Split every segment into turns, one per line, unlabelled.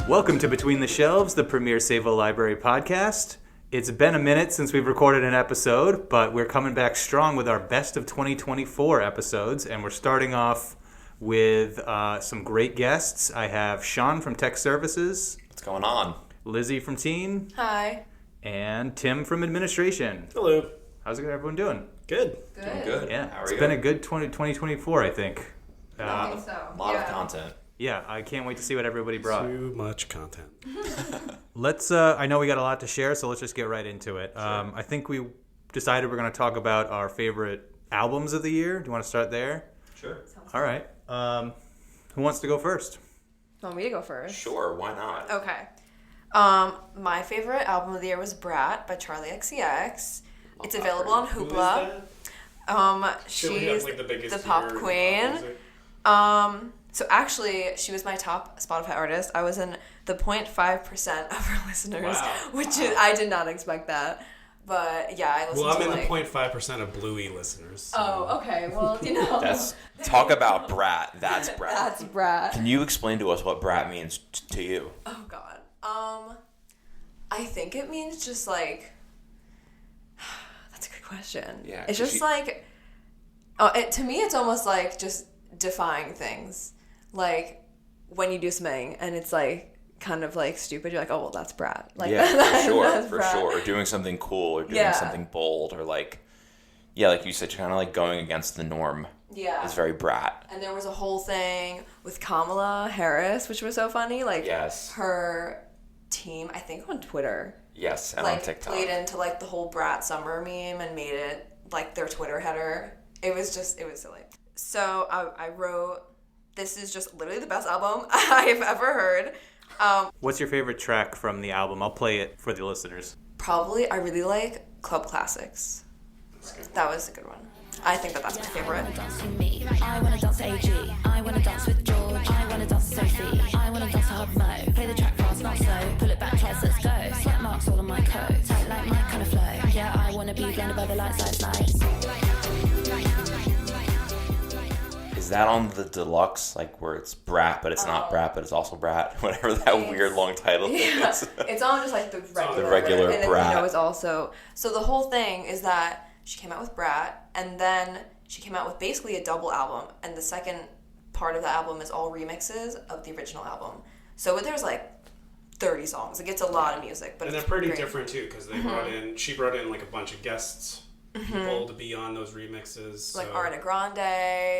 Welcome to Between the Shelves, the premier Savo Library podcast. It's been a minute since we've recorded an episode, but we're coming back strong with our best of 2024 episodes, and we're starting off with some great guests. I have Sean from Tech Services.
What's going on?
Lizzie from Teen.
Hi.
And Tim from Administration.
Hello.
How's everyone doing?
Good.
Doing good.
Yeah,
How are
it's
you?
been a good 2024, I think.
I think so.
A lot of content.
Yeah, I can't wait to see what everybody brought.
Too much content.
Let's, I know we got a lot to share, so let's just get right into it.
Sure.
I think we decided we're going to talk about our favorite albums of the year. Do you want to start there?
Sure.
All right. Who wants to go first?
You want me to go first?
Sure, why not?
Okay. My favorite album of the year was Brat by Charli XCX. It's available on Hoopla. She's
like the biggest
the pop
year
queen.
in pop music.
So actually, she was my top Spotify artist. I was in the 0.5% of her listeners, which is, I did not expect that. But yeah, I listened
Well, I'm
to
in
like...
the 0.5% of Bluey listeners. So.
Oh, okay. Well, you know.
Talk about Brat. That's Brat.
That's Brat.
Can you explain to us what Brat means to you?
Oh, God. I think it means just like... That's a good question.
Yeah,
It's just like... to me, it's almost like just defying things. Like, when you do something and it's like kind of like stupid, you're like, oh, well, that's Brat. Like,
Yeah,
that's
for
Brat.
sure. Or doing something cool or doing something bold or like, yeah, like you said, you're kind of like going against the norm.
Yeah.
It's very Brat.
And there was a whole thing with Kamala Harris, which was so funny. Like,
Yes.
her team, I think on Twitter,
Yes, and
like
on TikTok.
played into like the whole Brat summer meme and made it like their Twitter header. It was silly. So I wrote, this is just literally the best album I've ever heard.
What's your favorite track from the album? I'll play it for the listeners.
Probably, I really like Club Classics. That was a good one. I think that's my favorite.
I wanna dance to AG. I wanna dance with George. I wanna dance to Sophie. I wanna dance to Hub Mo. Play the track fast, not slow. Pull it back twice, let's go. Slap marks all on my coat. Tight like my kind of flow. Yeah, I wanna be blended by the lights.
Is that on the deluxe, like where it's Brat, but it's not Brat, but it's also Brat? Whatever that weird long title
Yeah,
is.
it's on just like the regular.
The regular
and then
Brat.
is also. So the whole thing is that she came out with Brat, and then she came out with basically a double album, and the second part of the album is all remixes of the original album. So there's like 30 songs. It gets a lot of music, but
And they're
it's
pretty
great.
different, too, because she brought in like a bunch of guests people to be on those remixes.
Like
so.
Ariana Grande.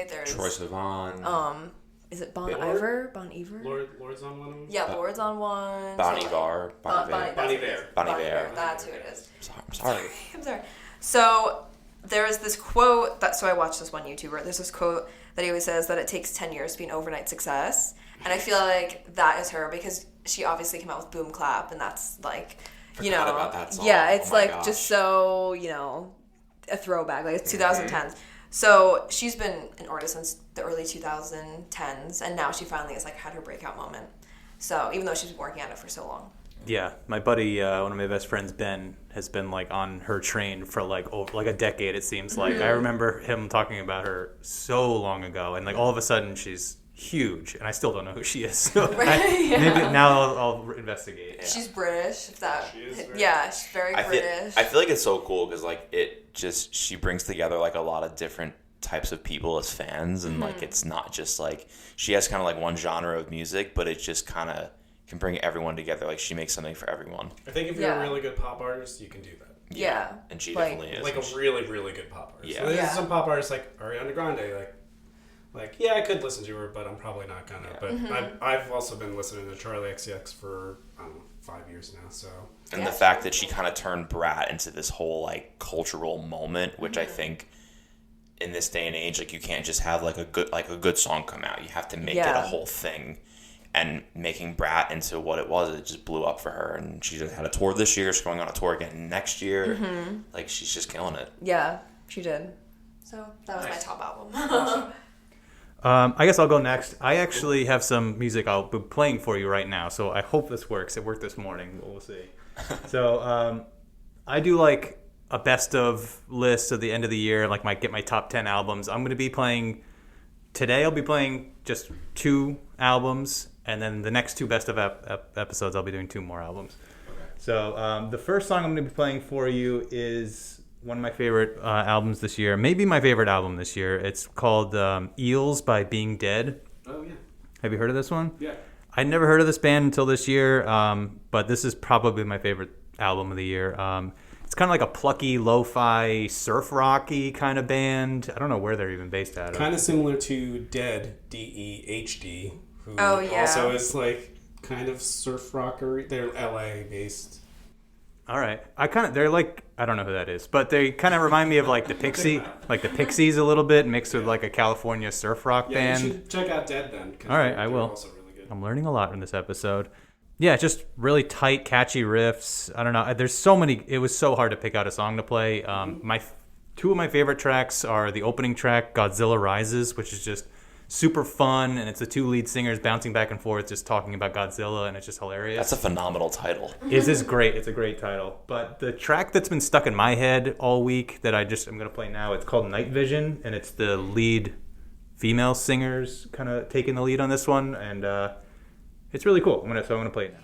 There's
Troye Sivan.
Is it Bon
Billboard?
Iver? Bon Iver?
Lord's on one of them?
Yeah, Lord's on one.
Bon
So,
Iver. Bon Iver.
Bon Iver.
Bon Iver.
That's who it is.
I'm sorry.
I'm sorry. So there is this quote so I watched this one YouTuber. There's this quote that he always says that it takes 10 years to be an overnight success. And I feel like that is her because she obviously came out with Boom Clap, and that's like,
Forgot about that song.
yeah, it's
Oh my
like
gosh.
just so, a throwback. Like it's 2010s. So she's been an artist since the early 2010s, and now she finally has like had her breakout moment. So even though she's been working at it for so long.
Yeah, my buddy, one of my best friends, Ben, has been like on her train for like over like a decade. It seems like I remember him talking about her so long ago, and like all of a sudden she's huge, and I still don't know who she is. So maybe now I'll investigate.
Yeah.
She's British. If that,
She is very
yeah, she's very British.
I feel like it's so cool because like she brings together like a lot of different types of people as fans, and like it's not just like she has kind of like one genre of music, but it just kind of can bring everyone together. Like she makes something for everyone.
I think if you're a really good pop artist, you can do that.
Yeah.
And she
Like-
definitely is.
Like a really, really good pop artist.
Yeah.
So there's
Yeah.
some pop artists like Ariana Grande, like yeah, I could listen to her, but I'm probably not gonna.
Yeah.
But I've also been listening to Charli XCX for, I don't know, 5 years now, so.
And
Yeah.
the fact that she kind of turned Brat into this whole like cultural moment, which I think in this day and age, like you can't just have like a good song come out. You have to make it a whole thing. And making Brat into what it was, it just blew up for her. And she just had a tour this year. She's going on a tour again next year. Like she's just killing it.
Yeah, she did. So that was my top album.
I guess I'll go next. I actually have some music I'll be playing for you right now, so I hope this works. It worked this morning, but we'll see. So I do like a best of list at the end of the year, like get my top 10 albums. I'm going to be playing, today I'll be playing just 2 albums, And then the next two best of episodes, I'll be doing 2 more albums. So the first song I'm going to be playing for you is one of my favorite albums this year. Maybe my favorite album this year. It's called EELS by Being Dead.
Oh, yeah.
Have you heard of this one?
Yeah.
I'd never heard of this band until this year, but this is probably my favorite album of the year. It's kind of like a plucky, lo-fi, surf rocky kind of band. I don't know where they're even based out of.
Kind of similar to Dead, D-E-H-D, who
Oh, yeah.
also is like kind of surf rocker. They're LA based.
All right. They're like, I don't know who that is, but they kind of remind me of like the Pixies a little bit, mixed with like a California surf rock band.
You should check out Dead then.
All right, I will.
Also really good.
I'm learning a lot in this episode. Yeah, just really tight, catchy riffs. I don't know. There's so many. It was so hard to pick out a song to play. Two of my favorite tracks are the opening track, Godzilla Rises, which is just super fun, and it's the 2 lead singers bouncing back and forth just talking about Godzilla, and it's just hilarious.
That's a phenomenal title.
It is great. It's a great title. But the track that's been stuck in my head all week that I'm going to play now, it's called Night Vision, and it's the lead female singers kind of taking the lead on this one, and it's really cool. I'm going to play it now.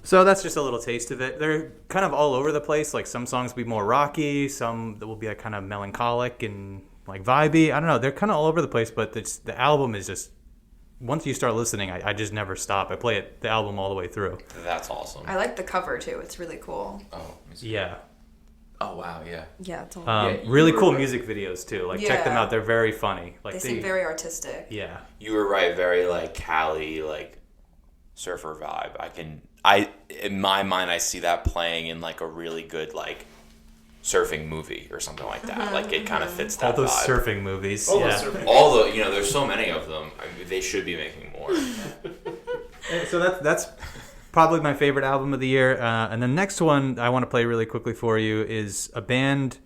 So that's just a little taste of it. They're kind of all over the place. Like some songs will be more rocky, some that will be like kind of melancholic and like vibey. I don't know. They're kind of all over the place, but the album is just, once you start listening, I just never stop. I play the album all the way through.
That's awesome.
I like the cover too. It's really cool.
Oh,
yeah.
Oh wow, yeah.
Yeah, it's all
really cool music videos too. Like check them out. They're very funny. Like
they seem very artistic.
Yeah.
You were right. Very like Cali, like surfer vibe. In my mind, I see that playing in like a really good like surfing movie or something like that. Like it kind of fits that
all those
vibe.
Surfing movies.
All
yeah.
those surfing.
All the there's so many of them. I mean, they should be making more.
So that's probably my favorite album of the year. And the next one I want to play really quickly for you is a band.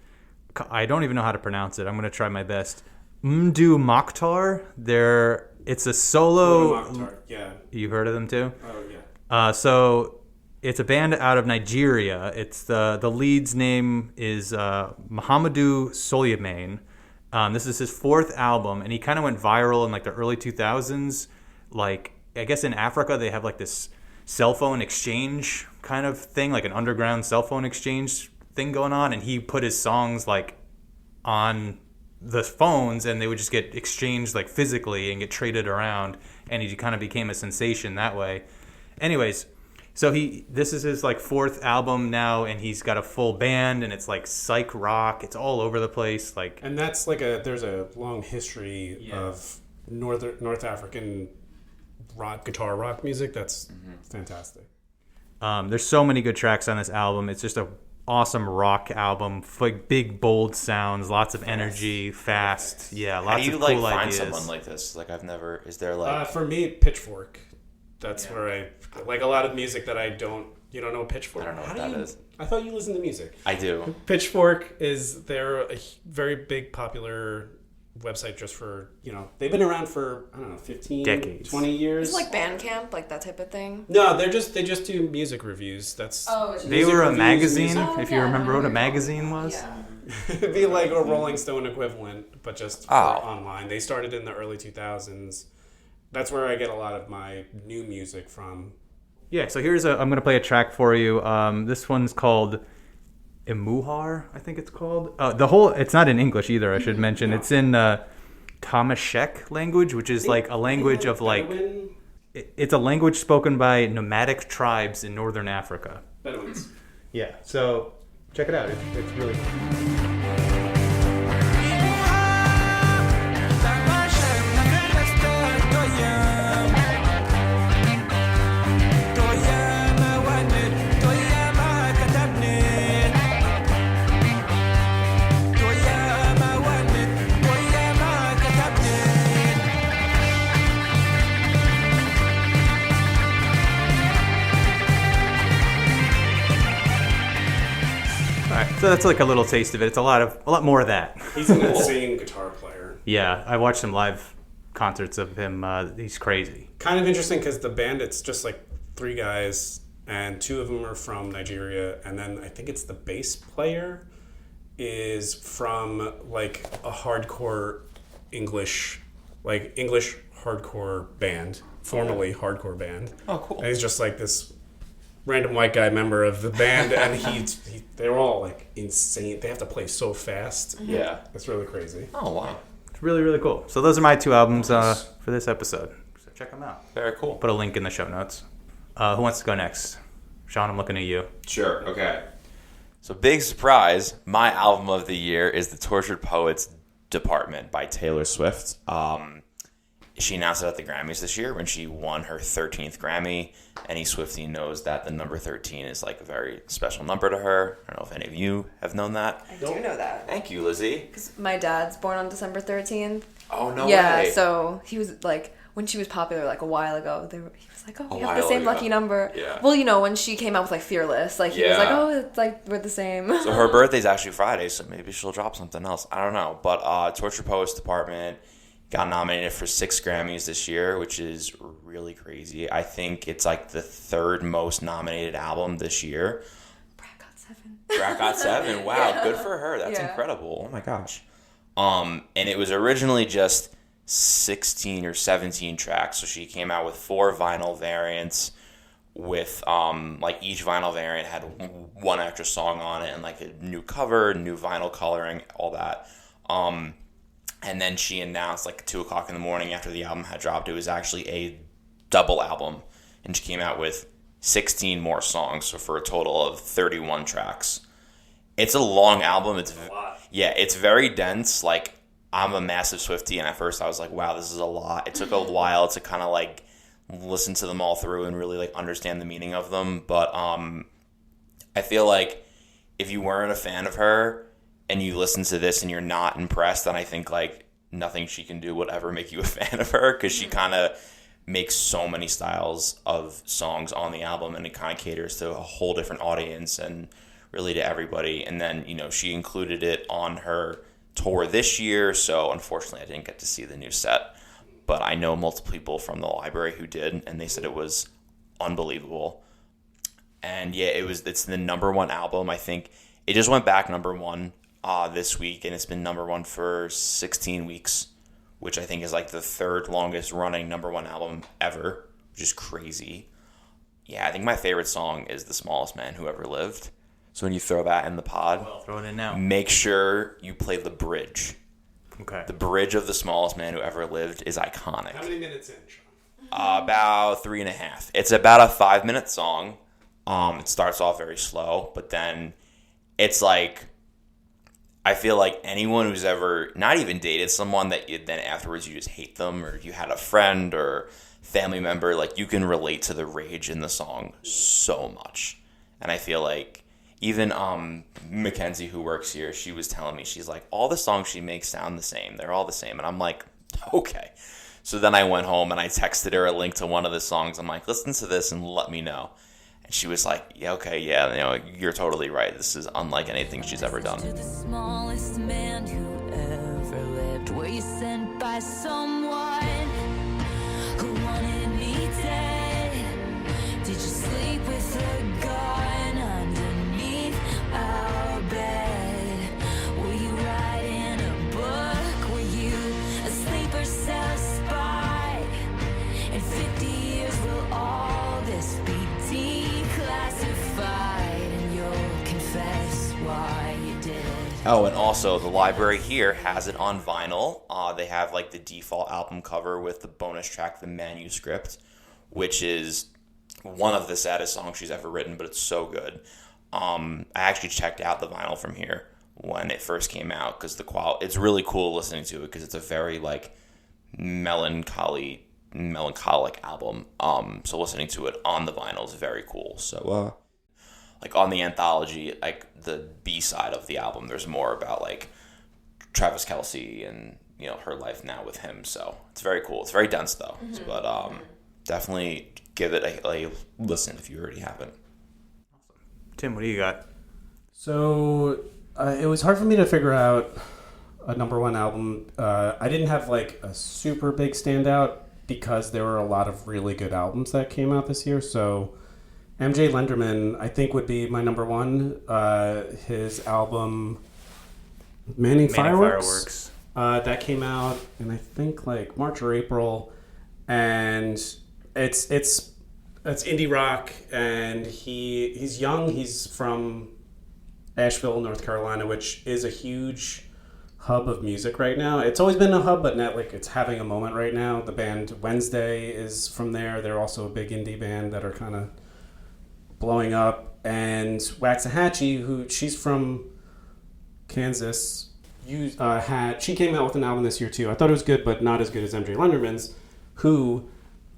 I don't even know how to pronounce it. I'm going to try my best. Mdou Moctar. It's a solo.
Moctar, yeah.
You've heard of them too?
Oh, yeah.
So it's a band out of Nigeria. It's the lead's name is Mdou Souleyman. This is his 4th album, and he kind of went viral in like the early 2000s. Like I guess in Africa they have like this cell phone exchange kind of thing, like an underground cell phone exchange thing going on, and he put his songs like on the phones, and they would just get exchanged like physically and get traded around, and he kind of became a sensation that way. Anyways, so this is his like 4th album now, and he's got a full band, and it's like psych rock. It's all over the place. Like,
and that's like there's a long history of North African guitar rock music. That's fantastic.
There's so many good tracks on this album. It's just a awesome rock album, like big bold sounds, lots of energy, fast. Yeah, lots of cool ideas. How do you like find
someone like this? Like I've never. Is there like
for me, Pitchfork. That's where I like a lot of music that I don't. You don't know Pitchfork?
I don't know what that is.
I thought you listened to music.
I do.
Pitchfork they're a very big popular website just for, they've been around for, I don't know, 15,
decades.
20 years.
It's like Bandcamp, like that type of thing.
No, they just do music reviews.
They were a magazine, if you remember what a magazine was.
Yeah.
It'd be like a Rolling Stone equivalent, but just for online. They started in the early 2000s. That's where I get a lot of my new music from.
Yeah, so I'm going to play a track for you. This one's called Emuhar, I think it's called. It's not in English either, I should mention. No. It's in Tamashek language, which is like a language of like... It's a language spoken by nomadic tribes in northern Africa.
Bedouins.
Yeah, so check it out. It's really cool. So that's like a little taste of it. It's a lot more of that.
He's an insane guitar player.
Yeah, I watched some live concerts of him. He's crazy.
Kind of interesting because the band, it's just like 3 guys, and 2 of them are from Nigeria, and then I think it's the bass player is from like a hardcore English hardcore band, formerly hardcore band.
Oh, cool.
And he's just like this random white guy member of the band, and they're all like insane. They have to play so fast.
Yeah.
It's really crazy.
Oh, wow.
It's really, really cool. So those are my 2 albums for this episode. So check them out.
Very cool.
Put a link in the show notes. Who wants to go next? Sean, I'm looking at you.
Sure, okay. So big surprise, my album of the year is The Tortured Poets Department by Taylor Swift. She announced it at the Grammys this year when she won her 13th Grammy. Any Swiftie knows that the number 13 is like a very special number to her. I don't know if any of you have known that.
I do know that.
Thank you, Lizzie.
Because my dad's born on December 13th.
Oh, no way.
Yeah, so he was like, when she was popular like a while ago, he was like, oh, we have the same lucky number.
Yeah.
Well, you know, when she came out with like Fearless, like he was like, oh, it's like we're the same.
So her birthday's actually Friday, so maybe she'll drop something else. I don't know. But Tortured Poets Department got nominated for 6 Grammys this year, which is really crazy. I think it's like the 3rd most nominated album this year.
Brat got 7.
Brat got 7. Wow, yeah. Good for her. That's incredible. Oh my gosh. And it was originally just 16 or 17 tracks. So she came out with 4 vinyl variants with like each vinyl variant had 1 extra song on it and like a new cover, new vinyl coloring, all that. And then she announced like 2 o'clock in the morning after the album had dropped, it was actually a double album. And she came out with 16 more songs, so for a total of 31 tracks. It's a long album. It's very dense. Like, I'm a massive Swiftie, and at first I was like, wow, this is a lot. It took a while to kind of like listen to them all through and really like understand the meaning of them. But I feel like if you weren't a fan of her and you listen to this and you're not impressed, then I think like nothing she can do would ever make you a fan of her, because she kind of makes so many styles of songs on the album, and it kind of caters to a whole different audience and really to everybody. And then, you know, she included it on her tour this year, so unfortunately I didn't get to see the new set, but I know multiple people from the library who did, and they said it was unbelievable. And yeah, it's the number 1 album. I think it just went back number 1 this week, and it's been number 1 for 16 weeks, which I think is like the 3rd longest running number 1 album ever, which is crazy. Yeah, I think my favorite song is The Smallest Man Who Ever Lived. So when you throw that in the pod,
throw it in now.
Make sure you play the bridge.
Okay.
The bridge of The Smallest Man Who Ever Lived is iconic.
How many minutes in, Sean?
About 3.5. It's about a 5-minute song. It starts off very slow, but then it's like, I feel like anyone who's ever not even dated someone that then afterwards you just hate them, or you had a friend or family member, like you can relate to the rage in the song so much. And I feel like even Mackenzie, who works here, she was telling me, she's like, all the songs she makes sound the same. They're all the same. And I'm like, okay. So then I went home and I texted her a link to one of the songs. I'm like, listen to this and let me know. And she was like, yeah, okay, yeah, you know, you're totally right. This is unlike anything she's ever done.
To the smallest man who ever lived, were you sent by someone who wanted me dead? Did you sleep with a gun underneath our bed? Were you writing a book? Were you a sleeper cell spy? In 50 years will all this be declassified, and you'll confess why you did it.
Oh, and also the library here has it on vinyl. They have like the default album cover with the bonus track, The Manuscript, which is one of the saddest songs she's ever written, but it's so good. I actually checked out the vinyl from here when it first came out, because it's really cool listening to it, because it's a very like melancholic album. So listening to it on the vinyl is very cool. So like on the anthology, like the B side of the album, there's more about like Travis Kelce and, you know, her life now with him. So it's very cool. It's very dense though. Mm-hmm. But definitely give it a listen if you already haven't.
Tim, what do you got?
So it was hard for me to figure out a number one album. I didn't have like a super big standout because there were a lot of really good albums that came out this year. So MJ Lenderman, I think, would be my number one. His album Manning Fireworks. That came out in I think like March or April, and it's indie rock, and he's young. He's from Asheville, North Carolina, which is a huge hub of music right now. It's always been a hub, but not like it's having a moment right now. The band Wednesday is from there. They're also a big indie band that are kind of blowing up. And Waxahachie, she's from Kansas, she came out with an album this year too. I thought it was good, but not as good as MJ Lenderman's, who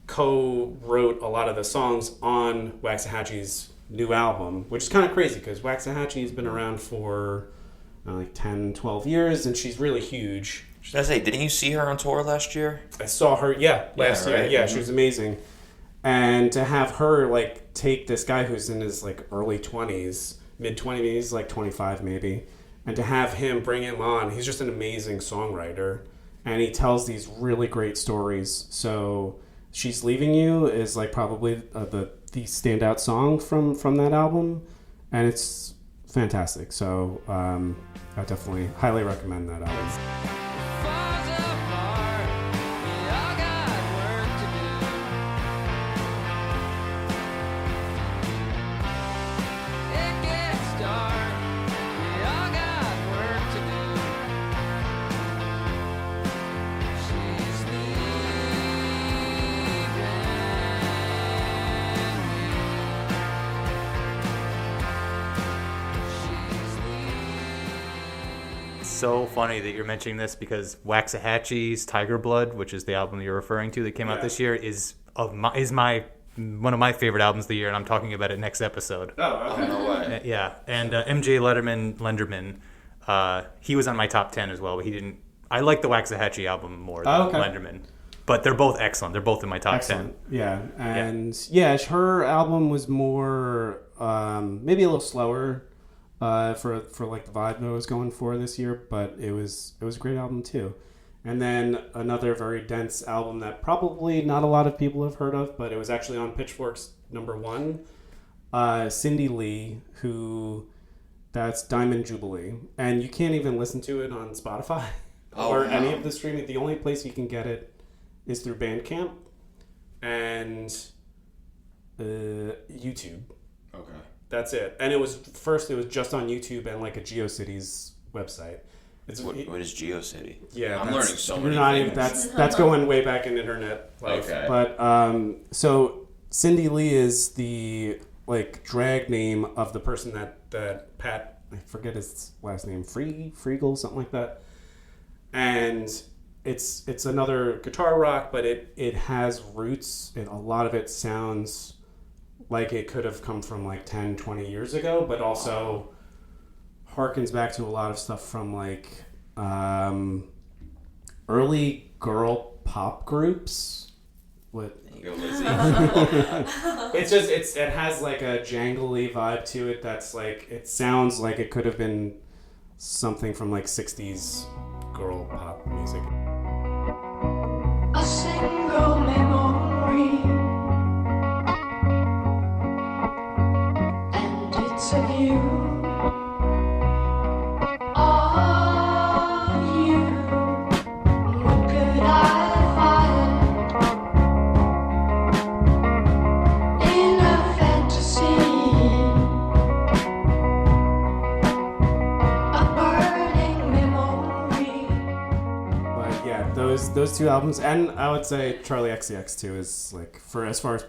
co-wrote a lot of the songs on Waxahachie's new album, which is kind of crazy because Waxahachie's been around for like 10, 12 years, and she's really huge.
Should I say, didn't you see her on tour last year?
I saw her, last year.
Right?
Yeah, she was amazing. And to have her like take this guy who's in his like early 20s, mid 20s, like 25 maybe, and to have him bring him on, he's just an amazing songwriter, and he tells these really great stories. So She's Leaving You is like probably the standout song from that album, and it's fantastic. So I definitely highly recommend that album.
So funny that you're mentioning this because Waxahachie's Tiger Blood, which is the album you're referring to that came out this year, is one of my favorite albums of the year, and I'm talking about it next episode.
Oh, okay.
No way.
Yeah, and MJ Lenderman, he was on my top 10 as well, but he didn't. I like the Waxahachie album more than Lenderman, but they're both excellent. They're both in my top 10.
Yeah, and her album was more maybe a little slower. For like the vibe that I was going for this year, but it was a great album too. And then another very dense album that probably not a lot of people have heard of, but it was actually on Pitchfork's number one. Cindy Lee, that's Diamond Jubilee, and you can't even listen to it on Spotify or any of the streaming. The only place you can get it is through Bandcamp and YouTube.
Okay.
That's it. And it was just on YouTube and like a GeoCities website.
What is GeoCity?
Yeah,
I'm learning so many things.
That's going way back in internet life.
Okay.
But so Cindy Lee is the like drag name of the person that Pat, I forget his last name, Friegel, something like that. And it's another guitar rock, but it has roots, and a lot of it sounds like it could have come from like 10, 20 years ago, but also harkens back to a lot of stuff from like early girl pop groups. What?
There you go, Lizzie.
It has like a jangly vibe to it that's like, it sounds like it could have been something from like 60s girl pop music.
A single memory. It's of you, of you. What could I find in a fantasy? A burning memory.
But yeah, those two albums, and I would say Charli XCX too is like, for as far as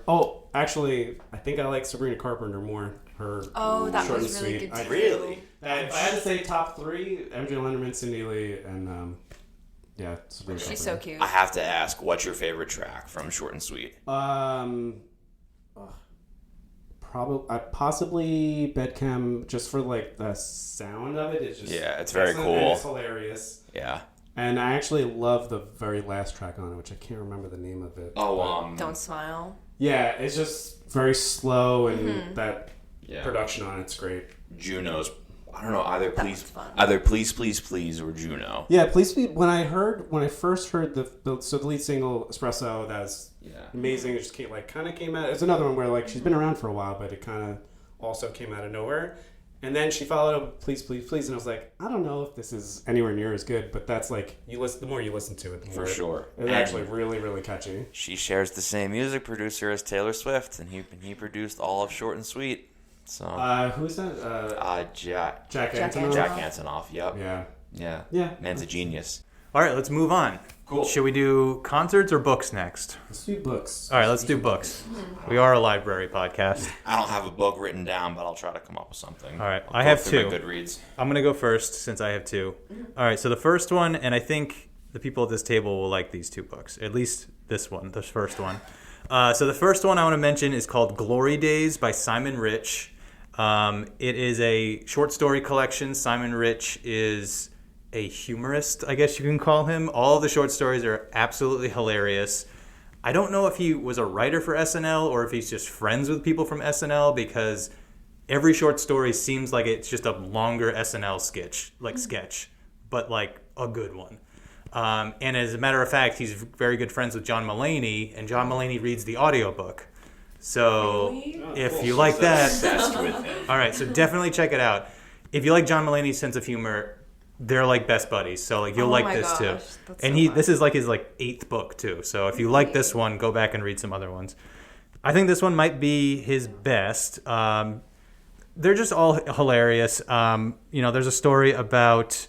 actually I think I like Sabrina Carpenter more.
That
Short
was
and
really
Sweet.
good too.
Really?
If I had to say top three, MJ Lenderman, Cindy Lee, and Sabrina
She's
Carpenter.
so cute.
I have to ask, what's your favorite track from Short and Sweet?
Possibly Bedchem, just for like the sound of it. It's just
it's very cool.
And it's hilarious.
Yeah.
And I actually love the very last track on it, which I can't remember the name of it.
Don't Smile.
Yeah, it's just very slow, and that
Yeah.
production on it's great.
Juno's I don't know, either
That
Please,
was fun.
either Please, Please, Please, or Juno.
Yeah, Please Be. When I first heard the lead single Espresso, that's amazing. It just came out. It's another one where like she's been around for a while, but it kind of also came out of nowhere. And then she followed up with Please, Please, Please, and I was like, I don't know if this is anywhere near as good, but that's like the more you listen to it, the more
For sure.
It's actually really, really catchy.
She shares the same music producer as Taylor Swift, and he produced all of Short and Sweet. So
who's that?
Jack
Antonoff.
Jack Antonoff. Yep.
Yeah.
Yeah. Man's a genius.
All right, let's move on.
Cool.
Should we do concerts or books next?
Let's do books.
All right, let's do books. We are a library podcast.
I don't have a book written down, but I'll try to come up with something.
All right,
I'll
I
go
have
through
two.
my Goodreads.
I'm going to go first since I have two. All right, so the first one, and I think the people at this table will like these two books, at least this one, the first one. So the first one I want to mention is called Glory Days by Simon Rich. It is a short story collection. Simon Rich is a humorist, I guess you can call him. All the short stories are absolutely hilarious. I don't know if he was a writer for SNL or if he's just friends with people from SNL, because every short story seems like it's just a longer SNL sketch, but like a good one. And as a matter of fact, he's very good friends with John Mulaney, and John Mulaney reads the audiobook. So if you like that,
Obsessed with him.
all right, so definitely check it out. If you like John Mulaney's sense of humor, they're like best buddies. So like you'll
Oh
like
my
this
gosh,
too.
that's
And
so
this is like his like 8th book too. So if you like this one, go back and read some other ones. I think this one might be his best. They're just all hilarious. There's a story about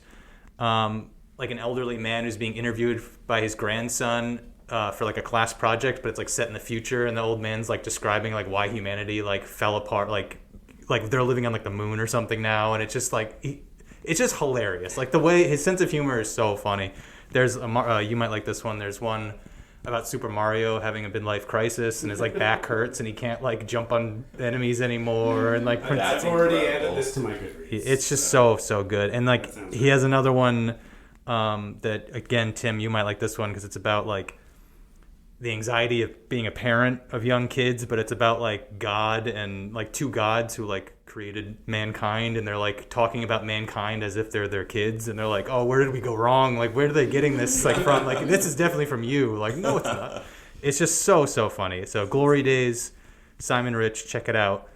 like an elderly man who's being interviewed by his grandson for like a class project, but it's like set in the future, and the old man's like describing like why humanity like fell apart, like they're living on like the moon or something now, and it's just like it's just hilarious. Like the way his sense of humor is so funny. There's you might like this one. There's one about Super Mario having a midlife crisis and his like back hurts and he can't like jump on enemies anymore, and like
I've already added this to my Goodreads.
it's just so good. And like he has another one that again, Tim, you might like this one because it's about like the anxiety of being a parent of young kids, but it's about like God and like two gods who like created mankind, and they're like talking about mankind as if they're their kids, and they're like, oh, where did we go wrong? Like, where are they getting this like from? Like, this is definitely from you. Like, no, it's not. It's just so funny. So Glory Days, Simon Rich, check it out.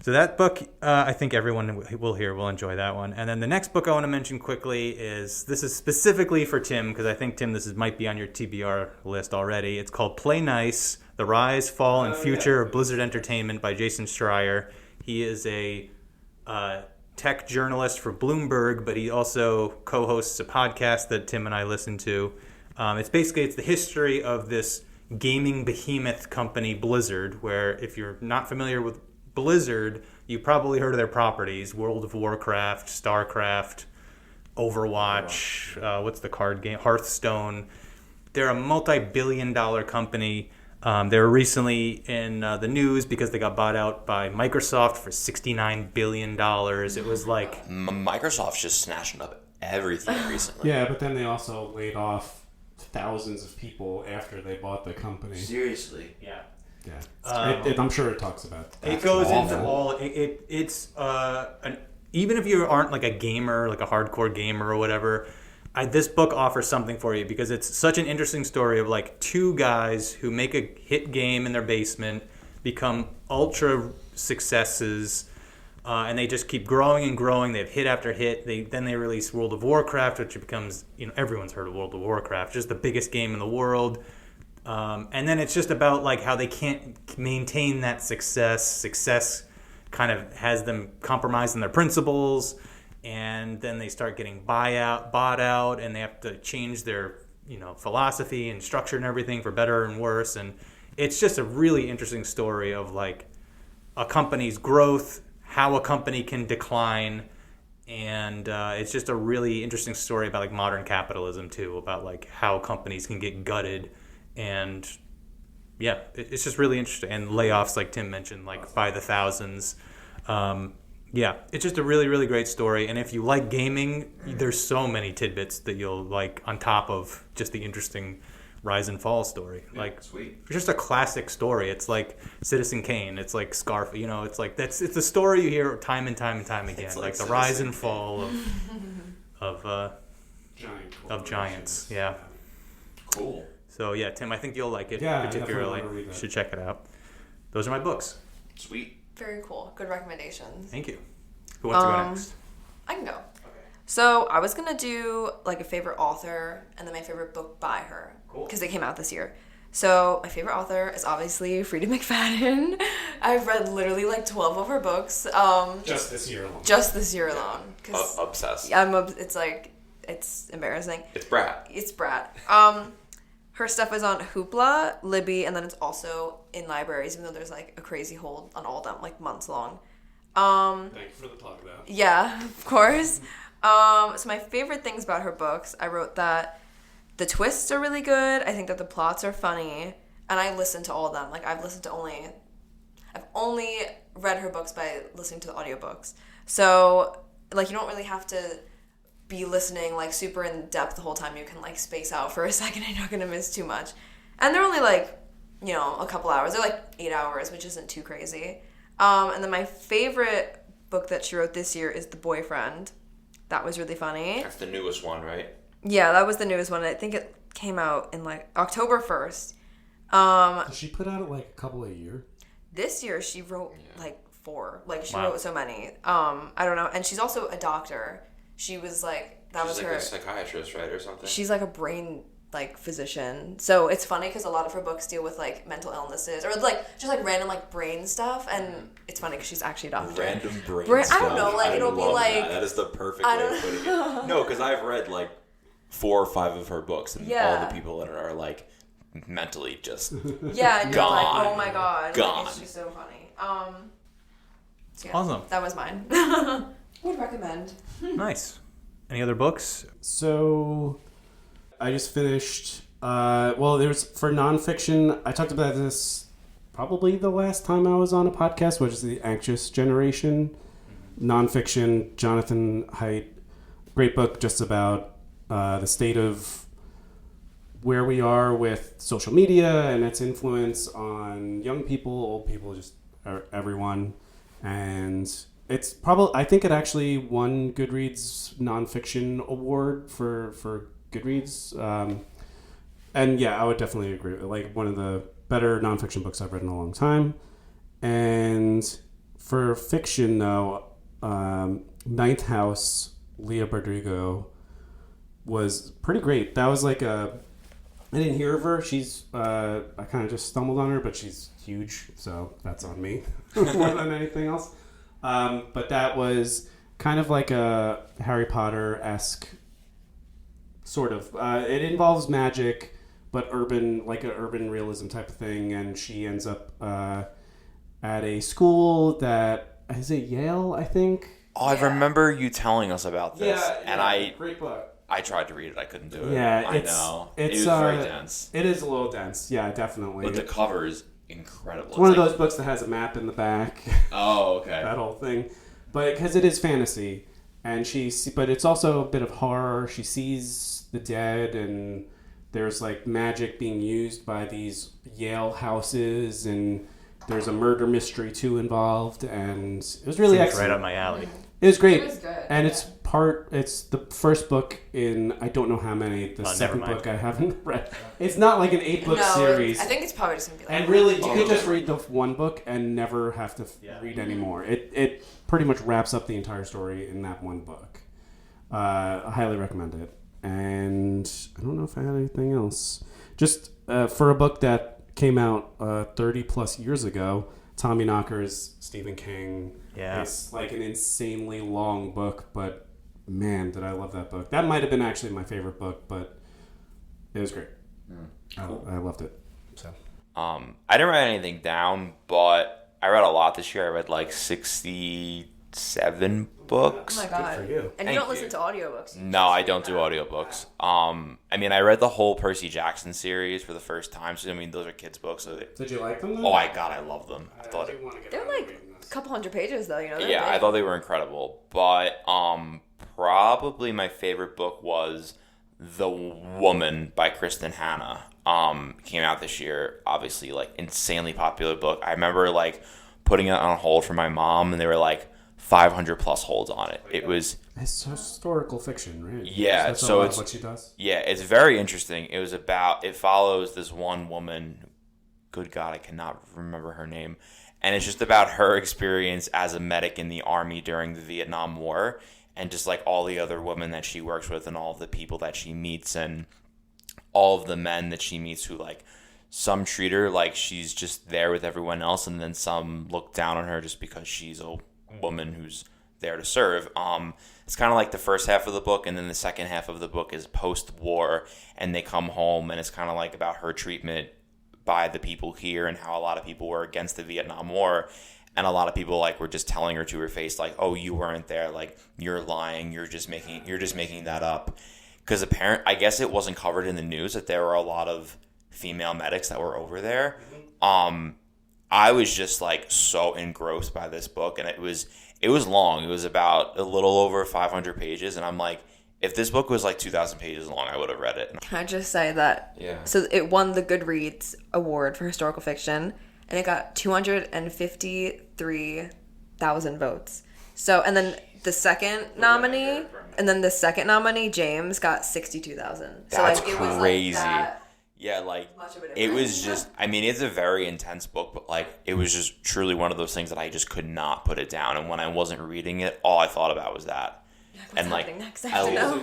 So that book, I think everyone will enjoy that one. And then the next book I want to mention quickly this is specifically for Tim, because I think, Tim, this might be on your TBR list already. It's called Play Nice, The Rise, Fall, and Future of Blizzard Entertainment by Jason Schrier. He is a tech journalist for Bloomberg, but he also co-hosts a podcast that Tim and I listen to. It's the history of this gaming behemoth company, Blizzard, where if you're not familiar with Blizzard, you probably heard of their properties: World of Warcraft, StarCraft, Overwatch, what's the card game? Hearthstone. They're a multi-billion-dollar company. They were recently in the news because they got bought out by Microsoft for $69 billion. It was like...
Microsoft's just snatching up everything recently.
Yeah, but then they also laid off thousands of people after they bought the company.
Seriously.
Yeah.
Yeah, I'm sure it talks about that.
It goes into all. It's even if you aren't like a gamer, like a hardcore gamer or whatever, this book offers something for you because it's such an interesting story of like two guys who make a hit game in their basement, become ultra successes, and they just keep growing and growing. They have hit after hit. Then they release World of Warcraft, which becomes, everyone's heard of World of Warcraft, just the biggest game in the world. And then it's just about like how they can't maintain that success. Success kind of has them compromising their principles, and then they start getting bought out, and they have to change their philosophy and structure and everything for better and worse. And it's just a really interesting story of like a company's growth, how a company can decline, and it's just a really interesting story about like modern capitalism too, about like how companies can get gutted. And yeah, it's just really interesting. And layoffs, like Tim mentioned, like by the thousands. Yeah, it's just a really, really great story. And if you like gaming, there's so many tidbits that you'll like on top of just the interesting rise and fall story. Like,
sweet.
It's just a classic story. It's like Citizen Kane. It's like Scarface. You know, it's like it's a story you hear time and time and time again.
It's
like the
Citizen
rise and
Kane.
fall of giants. Yeah.
Cool.
So yeah, Tim, I think you'll like it
Yeah, I
particularly.
definitely wanna read
You
that.
should check it out. Those are my books.
Sweet.
Very cool. Good recommendations.
Thank you. Who wants to go next?
I can go. So I was going to do like a favorite author and then my favorite book by her.
Cool.
Because they came out this year. So my favorite author is obviously Frieda McFadden. I've read literally like 12 of her books.
Just this year alone.
Just this year alone. 'Cause
Obsessed.
it's embarrassing.
It's Brat.
It's Brat. Her stuff is on Hoopla, Libby, and then it's also in libraries, even though there's like a crazy hold on all of them, like months long.
Thank you for the plug, though.
Yeah, of course. So my favorite things about her books, I wrote that the twists are really good. I think that the plots are funny, and I listen to all of them. Like I've only read her books by listening to the audiobooks. So like you don't really have to be listening like super in depth the whole time. You can like space out for a second and you're not gonna miss too much. And they're only like, you know, a couple hours. They're like 8 hours, which isn't too crazy. And then my favorite book that she wrote this year is The Boyfriend. That was really funny.
That's the newest one, right?
Yeah, that was the newest one. I think it came out in like October 1st.
Does she put out like a couple a year?
This year she wrote like 4. Like she
Wow.
wrote so many. I don't know. And she's also a doctor. She was like,
She's
was
like
her.
a psychiatrist, right, or something?
She's like a brain like physician. So it's funny because a lot of her books deal with like mental illnesses or like just like random like brain stuff. And it's funny because she's actually a doctor.
Random brain
I
stuff.
don't know, like, it'll be
love
like-
that. That is the perfect
I
way
don't
of putting it. No, because I've read like 4 or 5 of her books, and all
Yeah.
the people in it are like mentally just
Yeah, and you're like,
Gone.
oh my god.
Gone.
It's just so funny. So yeah,
Awesome.
That was mine. Would recommend.
Nice. Any other books?
So, I just finished. Well, there's for nonfiction. I talked about this probably the last time I was on a podcast, which is the Anxious Generation. Nonfiction, Jonathan Haidt. Great book, just about the state of where we are with social media and its influence on young people, old people, just everyone. And it's probably, I think it actually won Goodreads nonfiction award for Goodreads. And yeah, I would definitely agree. Like one of the better nonfiction books I've read in a long time. And for fiction, though, Ninth House, Leigh Bardugo was pretty great. That was like I didn't hear of her. She's, I kind of just stumbled on her, but she's huge, so that's on me more than anything else. But that was kind of like a Harry Potter-esque sort of. It involves magic, but like an urban realism type of thing. And she ends up at a school that is it Yale, I think.
Oh, I remember you telling us about this, and
great book.
I tried to read it. I couldn't do it.
Yeah,
I
it's
know.
it's
It was very dense.
It is a little dense. Yeah, definitely.
But the cover is incredible.
It's one of
like-
those books that has a map in the back.
Oh, okay.
That whole thing, but because it is fantasy, and but it's also a bit of horror. She sees the dead, and there's like magic being used by these Yale houses, and there's a murder mystery too involved, and it was really
Seems
excellent.
right up my alley.
It was great.
It was good,
And
yeah.
it's the first book in I don't know how many. The
never
second
mind.
book I haven't read. It's not like an 8-book
No,
series.
I think it's probably just gonna be like.
And really, you could just read the one book and never have to
Yeah.
read anymore. It pretty much wraps up the entire story in that one book. I highly recommend it. And I don't know if I had anything else. Just for a book that came out 30 plus years ago, Tommy Knocker's Stephen King.
Yeah.
It's like an insanely long book, but man, did I love that book. That might have been actually my favorite book, but it was great. I loved it. So.
I didn't write anything down, but I read a lot this year. I read like 67 books.
Oh my god.
for you.
And
Thank
you don't
you.
listen to audiobooks.
No, I don't do audiobooks. I mean, I read the whole Percy Jackson series for the first time. So I mean, those are kids' books. So
Did you like them? Though?
oh my god, I love them. I thought it,
They're like a couple hundred pages though, you know. They're
yeah, I
big.
thought they were incredible. But probably my favorite book was The Woman by Kristen Hanna. came out this year. Obviously, like, insanely popular book. I remember, like, putting it on hold for my mom, and they were, like, 500 plus holds on it. It was...
It's historical fiction, right?
Yeah,
so it's what she does.
Yeah, it's very interesting. It follows this one woman, good God, I cannot remember her name, and it's just about her experience as a medic in the Army during the Vietnam War, and just like all the other women that she works with and all of the people that she meets and all of the men that she meets who, like, some treat her like she's just there with everyone else, and then some look down on her just because she's a woman who's there to serve. It's kind of like the first half of the book, and then the second half of the book is post-war, and they come home, and it's kind of like about her treatment by the people here and how a lot of people were against the Vietnam War, and a lot of people, like, were just telling her to her face, like, oh, you weren't there, like, you're lying, you're just making that up. Because I guess it wasn't covered in the news that there were a lot of female medics that were over there. I was just, like, so engrossed by this book, and it was long. It was about a little over 500 pages, and I'm like, if this book was like 2,000 pages long, I would have read it.
Can I just say that?
Yeah.
So it won the Goodreads Award for historical fiction, and it got 253,000 votes. So, and then the second nominee, James, got 62,000. So
That's
like, it was
crazy.
Like that
Yeah, like,
much of a
it
difference.
was just, I mean, it's a very intense book, but, like, it was just truly one of those things that I just could not put it down. And when I wasn't reading it, all I thought about was that.
What's
and, like,
happening next? I have to know.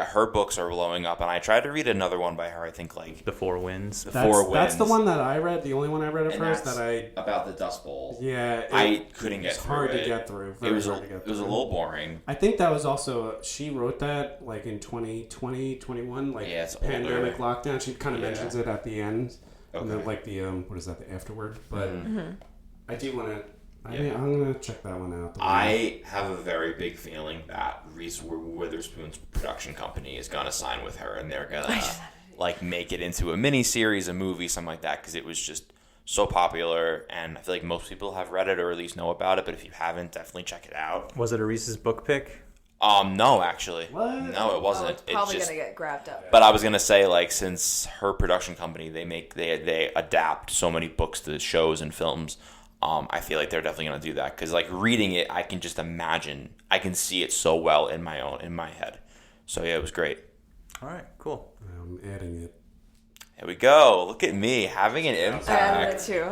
her books are blowing up. And I tried to read another one by her, I think, like,
The Four Winds.
That's the one that I read, the only one I read of hers that I...
about the Dust Bowl.
Yeah.
I couldn't get
through
through it.
It was hard to get through.
It was a little boring.
I think that was also... She wrote that, like, in 2020, 21, like,
Yeah, it's
pandemic
older.
lockdown. She kind of mentions it at the end.
Okay.
And then, like, the, what is that, the afterword? But I do want to... I'm going to check that one out.
I have a very big feeling that Reese Witherspoon's production company is going to sign with her, and they're going to, like, make it into a mini-series, a movie, something like that, because it was just so popular, and I feel like most people have read it or at least know about it, but if you haven't, definitely check it out.
Was it a Reese's book pick?
No, actually.
What?
No, it wasn't.
It's probably going to get grabbed up.
But I was going to say, like, since her production company, they adapt so many books to shows and films, I feel like they're definitely going to do that. Because, like, reading it, I can just imagine. I can see it so well in my head. So, yeah, it was great.
All right, cool.
I'm adding it.
Here we go. Look at me having an impact.
I added it too.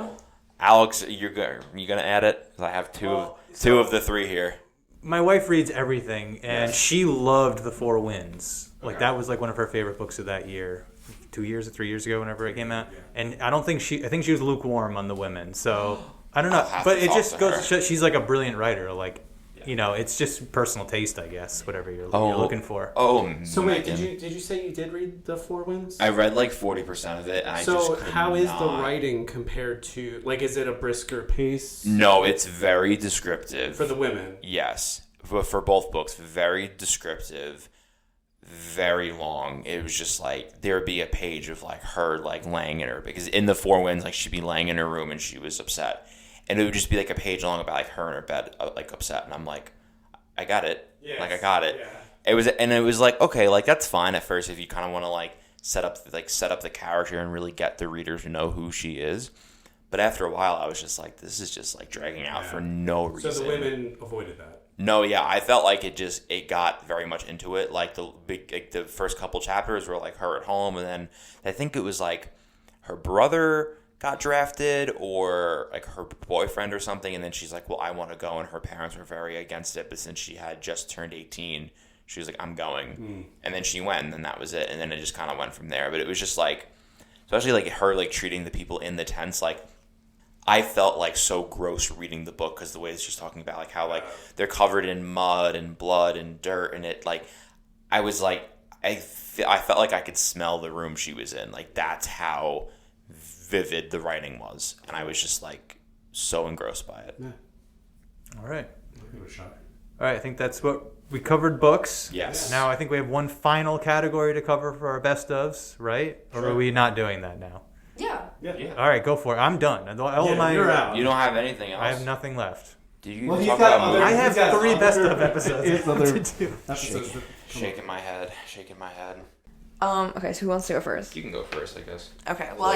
Alex, you gonna add it? 'Cause I have two of the three here.
My wife reads everything, and she loved The Four Winds. Like, that was, like, one of her favorite books of that year. 2 years or 3 years ago, whenever it came out. And I think she was lukewarm on the women. So... I don't know, but it just goes to show she's like a brilliant writer. Like, you know, it's just personal taste, I guess, whatever you're looking for.
Oh,
so wait, did you say you did read The Four Winds?
I read like 40% of it, and
so how is the writing compared to, like, is it a brisker pace?
No, it's very descriptive.
For the women?
Yes, but for both books, very descriptive, very long. It was just like, there would be a page of, like, her, like, laying in her, because in The Four Winds, like, she'd be laying in her room and she was upset. And it would just be, like, a page long about, like, her in her bed, like, upset. And I'm like, I got it. Yes. Like, I got it. Yeah. It was like, okay, like, that's fine at first if you kind of want to, like, set up the character and really get the reader to know who she is. But after a while, I was just like, this is just, like, dragging out for no reason.
So the women avoided that?
No, yeah, I felt like it got very much into it. Like, the first couple chapters were, like, her at home, and then I think it was, like, her brother got drafted, or, like, her boyfriend or something, and then she's like, well, I want to go, and her parents were very against it, but since she had just turned 18, she was like, I'm going. And then she went, and then that was it, and then it just kind of went from there. But it was just, like, especially, like, her, like, treating the people in the tents, like, I felt, like, so gross reading the book, because the way she's talking about, like, how, like, they're covered in mud and blood and dirt, and it, like, I was, like, I felt like I could smell the room she was in. Like, that's how vivid the writing was, and I was just, like, so engrossed by it.
Yeah. All right.
Give it a shot.
All right, I think that's what we covered. Books.
Yes.
Now I think we have one final category to cover for our best ofs, right? Or are we not doing that now?
Yeah.
All right, go for it. I'm done.
You're out.
You don't have anything else?
I have nothing left.
Did you
Well,
talk
he's got
about
other-
I
movies?
have 3 best of episodes to do.
Episodes.
Shaking my head.
Okay, so who wants to go first?
You can go first, I guess.
Okay, well,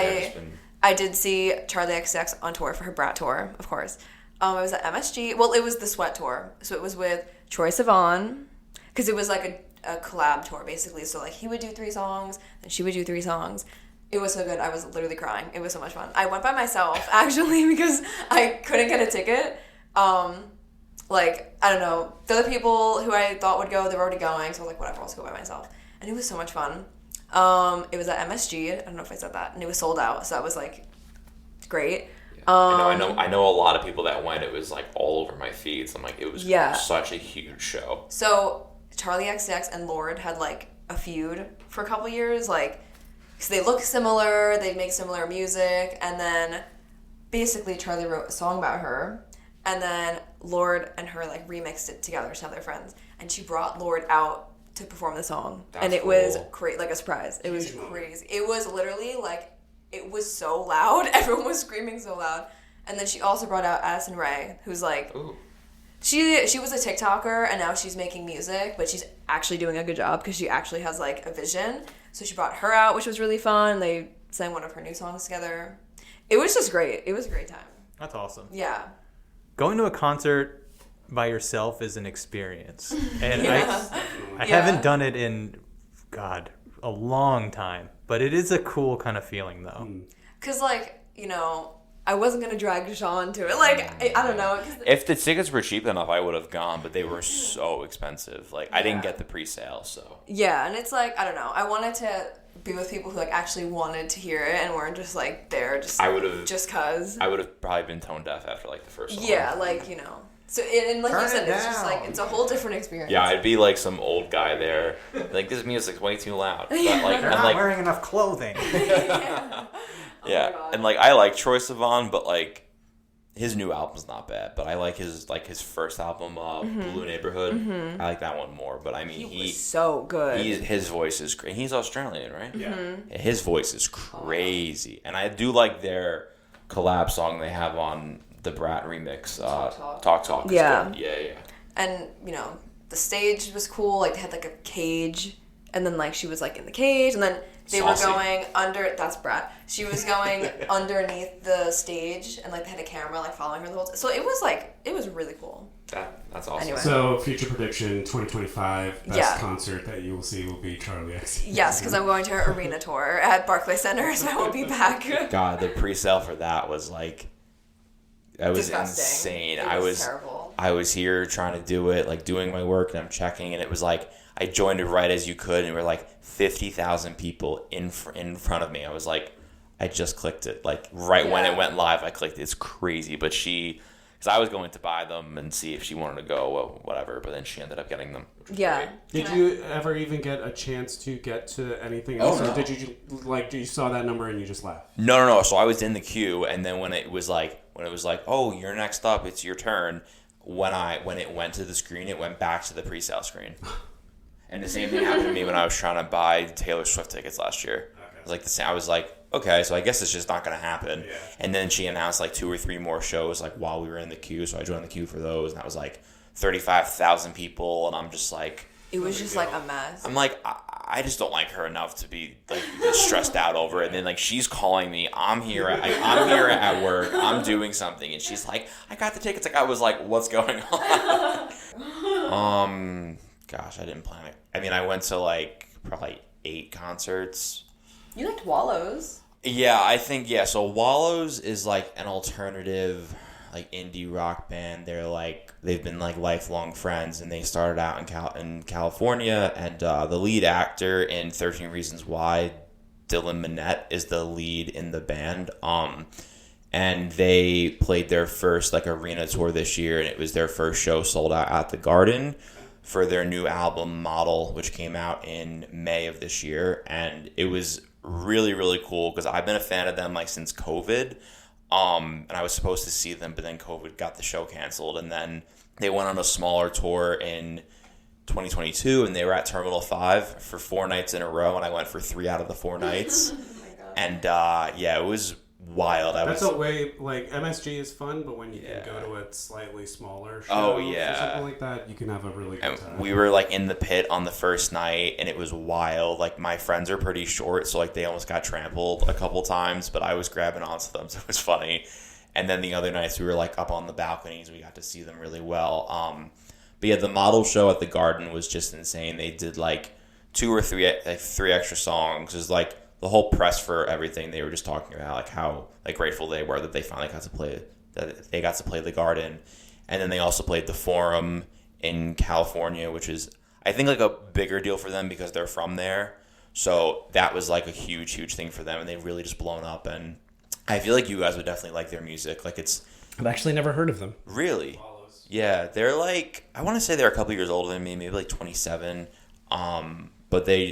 I did see Charli XCX on tour for her Brat tour, of course. It was at MSG. Well, it was the Sweat tour. So it was with Troye Sivan, because it was like a collab tour, basically. So, like, he would do 3 songs, then she would do 3 songs. It was so good. I was literally crying. It was so much fun. I went by myself, actually, because I couldn't get a ticket. Like, I don't know. The other people who I thought would go, they were already going. So I was like, whatever, I'll just go by myself. And it was so much fun. It was at MSG. I don't know if I said that. And it was sold out. So that was, like, great.
I know a lot of people that went. It was like all over my feeds. I'm like, it was such a huge show.
So Charli XCX and Lorde had like a feud for a couple years, like, because they look similar, they make similar music, and then basically Charli wrote a song about her, and then Lorde and her like remixed it together to have their friends, and she brought Lorde out to perform the song, and it was like a surprise. It was crazy. It was literally like. It was so loud. Everyone was screaming so loud. And then she also brought out Addison Rae, who's like... Ooh. She was a TikToker, and now she's making music, but she's actually doing a good job because she actually has, like, a vision. So she brought her out, which was really fun. They sang one of her new songs together. It was just great. It was a great time.
That's awesome.
Yeah.
Going to a concert by yourself is an experience. And I haven't done it in, God, a long time. But it is a cool kind of feeling, though.
Because, like, you know, I wasn't going to drag Sean to it. Like, I don't know.
If the tickets were cheap enough, I would have gone, but they were so expensive. Like, I didn't get the pre-sale, so.
Yeah, and it's like, I don't know. I wanted to be with people who, like, actually wanted to hear it and weren't just, like, there just because.
I would have probably been tone deaf after, like, the first song.
Yeah, like, you know. So, and like you said, it's just, like, it's a whole different experience.
Yeah, I'd be, like, some old guy there. Like, this music's way too loud. But, like,
They're not wearing enough clothing.
Yeah, and, like, I like Troye Sivan, but, like, his new album's not bad. But I like his first album, Blue Neighborhood. I like that one more. But, I mean,
he was so good.
His voice is great. He's Australian, right?
Yeah.
His voice is crazy. And I do like their collab song they have on the Brat remix, Talk.
Yeah.
Good. Yeah.
And, you know, the stage was cool. Like, they had, like, a cage. And then, like, she was, like, in the cage. And then they were going under... That's Brat. She was going underneath the stage. And, like, they had a camera, like, following her the whole time. So it was, like... It was really cool.
That's awesome.
Anyway.
So, future prediction, 2025, best concert that you will see will be Charli XCX.
Yes, because I'm going to her arena tour at Barclays Center, so I won't be back.
God, the pre-sale for that was, like... That was
disgusting.
insane.
It was terrible.
I was here trying to do it, like doing my work, and I'm checking, and it was like I joined it right as you could, and there were like 50,000 people in front of me. I was like, I just clicked it, like when it went live, I clicked it. It's crazy, but because I was going to buy them and see if she wanted to go, well, whatever, but then she ended up getting them.
Yeah.
Did you ever even get a chance to get to anything else?
No.
Or did you saw that number and you just left?
No. So I was in the queue, and then when it was like, oh, you're next up, it's your turn. When it went to the screen, it went back to the pre-sale screen. And the same thing happened to me when I was trying to buy Taylor Swift tickets last year. Okay. It was like the same. I was like, okay, so I guess it's just not going to happen. Yeah. And then she announced like 2 or 3 more shows like while we were in the queue, so I joined the queue for those, and that was like 35,000 people, and I'm just like...
It was just like a mess.
I'm like, I just don't like her enough to be like stressed out over it. And then like she's calling me, I'm here at work, I'm doing something, and she's like, I got the tickets. Like I was like, what's going on? Gosh, I didn't plan it. I mean, I went to like probably 8 concerts.
You liked Wallows.
Yeah, I think so Wallows is like an alternative like indie rock band. They've been like lifelong friends, and they started out in California, and the lead actor in 13 Reasons Why, Dylan Minnette, is the lead in the band. And they played their first like arena tour this year, and it was their first show sold out at the Garden for their new album Model, which came out in May of this year, and it was really, really cool because I've been a fan of them like since COVID. And I was supposed to see them, but then COVID got the show canceled. And then they went on a smaller tour in 2022, and they were at Terminal 5 for 4 nights in a row, and I went for 3 out of the 4 nights. Oh my God. And, it was wild.
That's a way, like, MSG is fun, but when you can go to a slightly smaller show or something like that, you can have a really good time.
We were, like, in the pit on the first night, and it was wild. Like, my friends are pretty short, so, like, they almost got trampled a couple times, but I was grabbing onto them, so it was funny. And then the other nights, we were, like, up on the balconies. We got to see them really well. But, yeah, the model show at the Garden was just insane. They did, like, 2 or 3 extra songs. It was, like, the whole press for everything. They were just talking about, like, how, like, grateful they were that they finally got to play the Garden. And then they also played the Forum in California, which is, I think, like, a bigger deal for them because they're from there. So that was, like, a huge, huge thing for them, and they've really just blown up. And I feel like you guys would definitely like their music. Like, it's...
I've actually never heard of them.
Really? Yeah, they're, like... I want to say they're a couple years older than me, maybe, like, 27. But they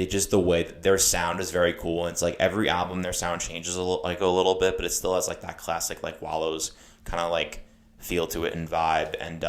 just, the way that their sound is very cool. And it's like every album, their sound changes a little bit, but it still has like that classic, like Wallows kind of like feel to it and vibe. And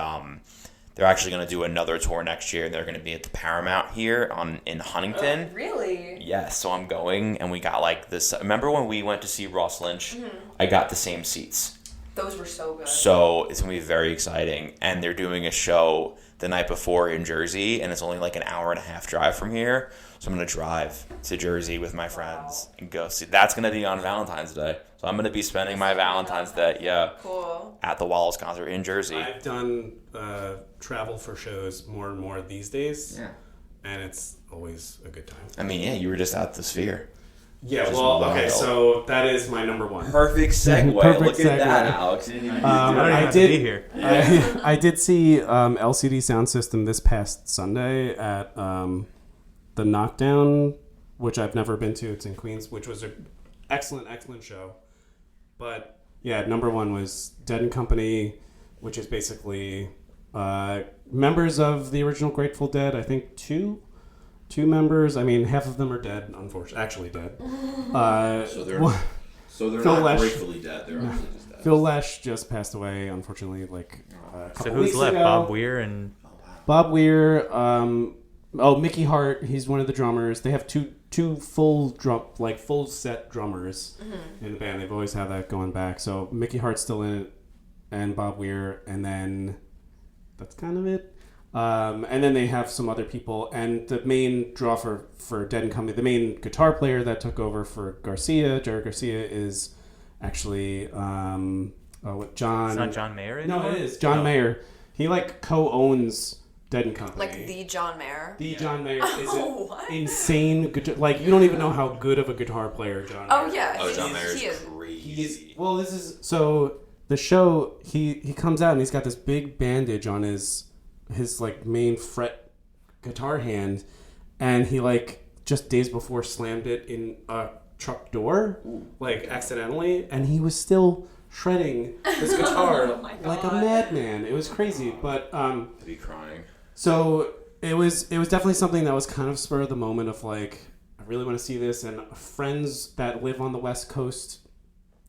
they're actually going to do another tour next year. They're going to be at the Paramount here in Huntington.
Oh, really?
Yes. So I'm going, and we got like this. Remember when we went to see Ross Lynch? Mm-hmm. I got the same seats.
Those were so good.
So it's going to be very exciting. And they're doing a show the night before in Jersey, and it's only like an hour and a half drive from here. So I'm going to drive to Jersey with my friends and go see. That's going to be on Valentine's Day. So I'm going to be spending my Valentine's Day,
cool,
at the Wallows concert in Jersey.
I've done travel for shows more and more these days.
Yeah.
And it's always a good time.
I mean, yeah, you were just at the Sphere.
Yeah, well, okay, so that is my number one.
Perfect segue.
Perfect
Look
segue.
at that, Alex. You didn't even
I did see LCD Sound System this past Sunday at the Knockdown, which I've never been to. It's in Queens, which was an excellent, excellent show. But yeah, number one was Dead & Company, which is basically members of the original Grateful Dead. I think two members. I mean, half of them are dead, unfortunately. Actually dead.
So they're
Phil
not
Lesh.
gratefully dead. They're actually just dead.
Phil Lesh just passed away, unfortunately, like a couple
So who's
weeks
left?
ago.
Bob Weir and...
Bob Weir. Mickey Hart. He's one of the drummers. They have two full set drummers in the band. They've always had that going back. So Mickey Hart's still in it, and Bob Weir, and then that's kind of it. And then they have some other people, and the main draw for Dead & Company, the main guitar player that took over for Jerry Garcia, is actually John.
It's not John Mayer anymore?
No, it is John Mayer. He co-owns Dead & Company.
Like the John Mayer.
John Mayer is
What?
an insane guitar. Like, you don't even know how good of a guitar player John Mayer is.
Oh yeah.
Oh, John Mayer
he
is
is.
crazy.
This is so the show. He comes out and he's got this big bandage on his like main fret guitar hand, and he just days before slammed it in a truck door, accidentally, and he was still shredding his guitar like a madman. It was crazy, but
To be crying.
so it was definitely something that was kind of spur of the moment of I really want to see this, and friends that live on the West Coast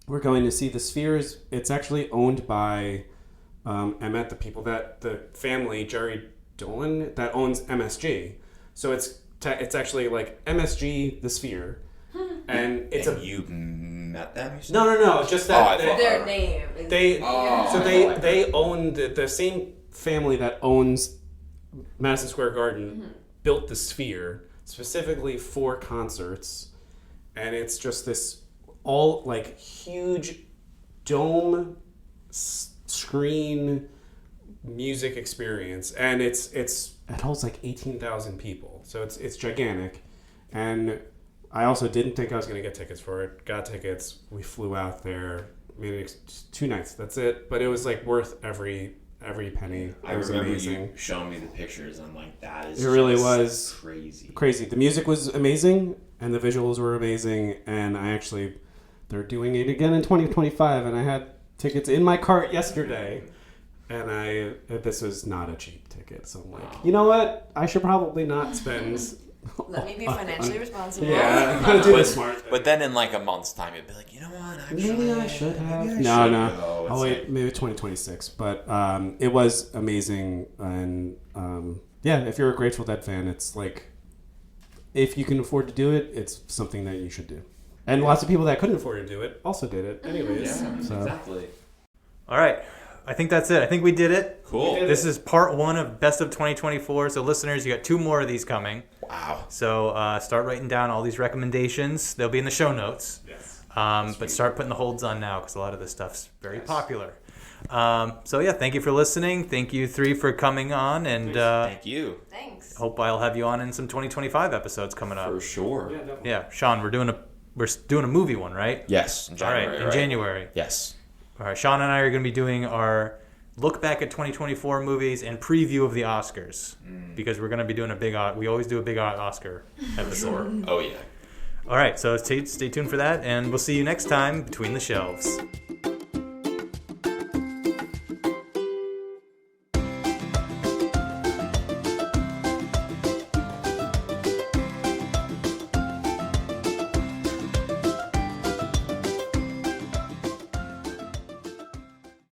were going to see the Spheres. It's actually owned by Emmett, the family, Jerry Dolan, that owns MSG. So it's actually MSG, the Sphere. And it's
you met them?
No, just that
Their name. Is
they own the same family that owns Madison Square Garden built the Sphere specifically for concerts, and it's just this all huge dome screen music experience, and it holds 18,000 people, so it's gigantic. And I also didn't think I was going to get tickets for it. Got tickets. We flew out there. Maybe 2 nights. That's it. But it was worth every penny.
I
It was
remember
amazing.
you showing me the pictures. I'm like, that is
It really
just
was
crazy.
The music was amazing, and the visuals were amazing. And they're doing it again in 2025, and I had tickets in my cart yesterday. And this was not a cheap ticket, so I'm like, you know what? I should probably not spend.
Let me be financially responsible.
Yeah, I'm gonna do the smart thing.
But then in a month's time, you'd be like, you know what? Actually,
Maybe I should have.
maybe I should go.
No.
It's
I'll wait. Maybe 2026. But it was amazing, and if you're a Grateful Dead fan, it's if you can afford to do it, it's something that you should do. And lots of people that couldn't afford to do it also did it anyways.
Yeah,
so.
exactly.
All right. I think that's it. I think we did it.
Cool.
This is part 1 of Best of 2024. So listeners, you got 2 more of these coming.
Wow.
So start writing down all these recommendations. They'll be in the show notes.
Yes.
But start putting the holds on now because a lot of this stuff's very popular. So yeah, thank you for listening. Thank you 3 for coming on, and
Thank you.
Thanks.
hope I'll have you on in some 2025 episodes coming up.
For sure.
Yeah, definitely.
Yeah, Sean, we're doing a movie one, right?
Yes. In January,
All right, in
right?
January.
Yes.
All right, Sean and I are going to be doing our look back at 2024 movies and preview of the Oscars because we're going to be doing we always do a big Oscar episode.
Oh, yeah.
All right, so stay tuned for that, and we'll see you next time between the shelves.